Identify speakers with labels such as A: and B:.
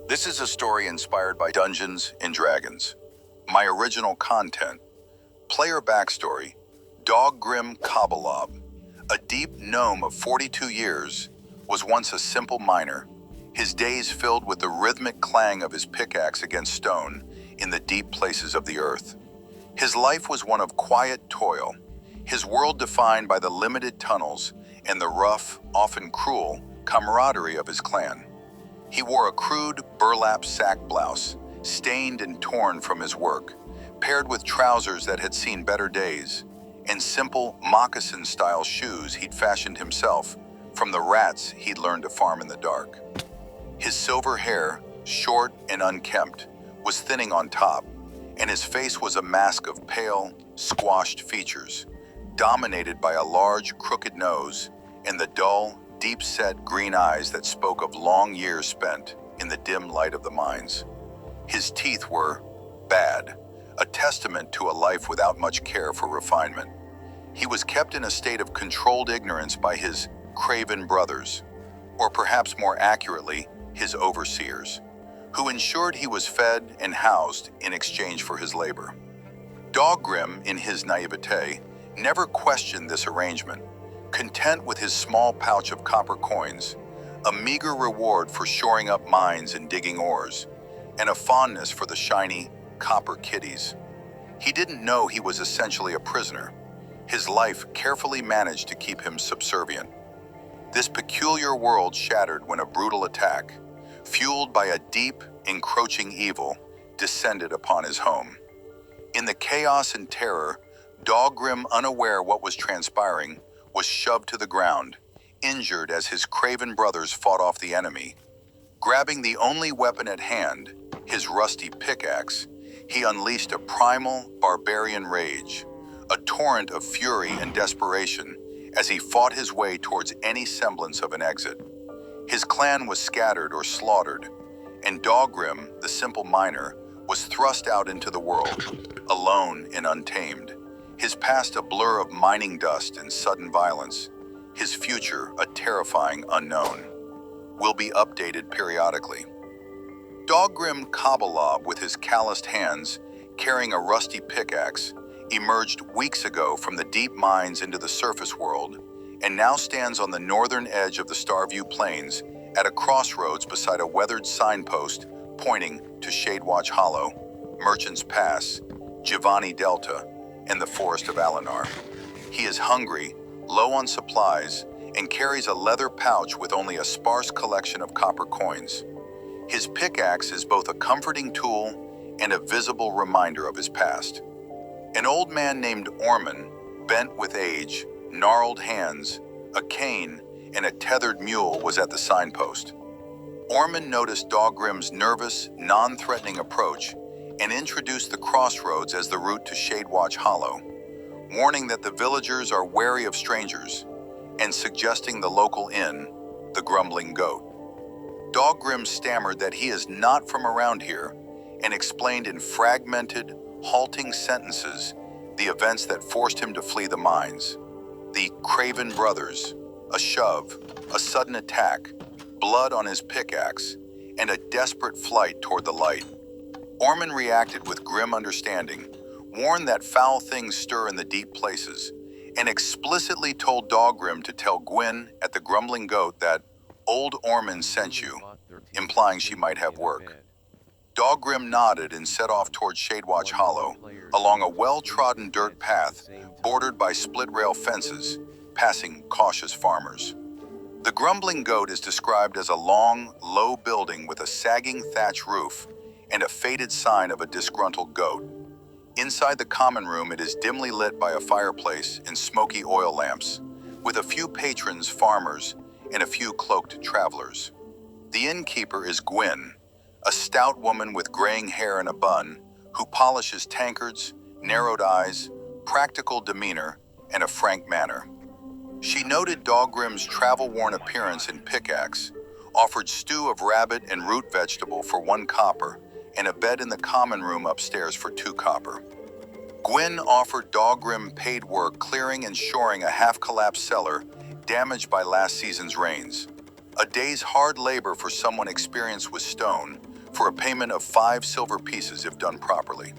A: This is a story inspired by Dungeons and Dragons. My original content, player backstory, Doggrim Cobblelob, a deep gnome of 42 years, was once a simple miner, his days filled with the rhythmic clang of his pickaxe against stone in the deep places of the earth. His life was one of quiet toil, his world defined by the limited tunnels and the rough, often cruel, camaraderie of his clan. He wore a crude burlap sack blouse, stained and torn from his work, paired with trousers that had seen better days, and simple moccasin-style shoes he'd fashioned himself from the rats he'd learned to farm in the dark. His silver hair, short and unkempt, was thinning on top, and his face was a mask of pale, squashed features, dominated by a large, crooked nose and the dull, deep-set green eyes that spoke of long years spent in the dim light of the mines. His teeth were bad, a testament to a life without much care for refinement. He was kept in a state of controlled ignorance by his craven brothers, or perhaps more accurately, his overseers, who ensured he was fed and housed in exchange for his labor. Doggrim, in his naivete, never questioned this arrangement, content with his small pouch of copper coins, a meager reward for shoring up mines and digging ores, and a fondness for the shiny copper kitties. He didn't know he was essentially a prisoner, his life carefully managed to keep him subservient. This peculiar world shattered when a brutal attack, fueled by a deep, encroaching evil, descended upon his home. In the chaos and terror, Doggrim, unaware what was transpiring, was shoved to the ground, injured as his craven brothers fought off the enemy. Grabbing the only weapon at hand, his rusty pickaxe, he unleashed a primal, barbarian rage, a torrent of fury and desperation as he fought his way towards any semblance of an exit. His clan was scattered or slaughtered, and Doggrim, the simple miner, was thrust out into the world, alone and untamed, his past a blur of mining dust and sudden violence, his future a terrifying unknown. Will be updated periodically. Doggrim Cobblelob, with his calloused hands, carrying a rusty pickaxe, emerged weeks ago from the deep mines into the surface world, and now stands on the northern edge of the Starview Plains at a crossroads beside a weathered signpost pointing to Shadewatch Hollow, Merchant's Pass, Giovanni Delta, and the Forest of Alinar. He is hungry, low on supplies, and carries a leather pouch with only a sparse collection of copper coins. His pickaxe is both a comforting tool and a visible reminder of his past. An old man named Orman, bent with age, gnarled hands, a cane, and a tethered mule was at the signpost. Orman noticed Doggrim's nervous, non-threatening approach and introduced the crossroads as the route to Shadewatch Hollow, warning that the villagers are wary of strangers and suggesting the local inn, the Grumbling Goat. Doggrim stammered that he is not from around here and explained in fragmented, halting sentences the events that forced him to flee the mines. The craven brothers, a shove, a sudden attack, blood on his pickaxe, and a desperate flight toward the light. Orman reacted with grim understanding, warned that foul things stir in the deep places, and explicitly told Doggrim to tell Gwyn at the Grumbling Goat that old Orman sent you, implying she might have work. Doggrim nodded and set off toward Shadewatch Hollow, along a well-trodden dirt path bordered by split-rail fences, passing cautious farmers. The Grumbling Goat is described as a long, low building with a sagging thatch roof and a faded sign of a disgruntled goat. Inside the common room, it is dimly lit by a fireplace and smoky oil lamps, with a few patrons, farmers, and a few cloaked travelers. The innkeeper is Gwyn, a stout woman with graying hair and a bun, who polishes tankards, narrowed eyes, practical demeanor, and a frank manner. She noted Doggrim's travel-worn appearance and pickaxe, offered stew of rabbit and root vegetable for 1 copper, and a bed in the common room upstairs for 2 copper. Gwyn offered Doggrim paid work clearing and shoring a half-collapsed cellar damaged by last season's rains. A day's hard labor for someone experienced with stone, for a payment of 5 silver pieces if done properly.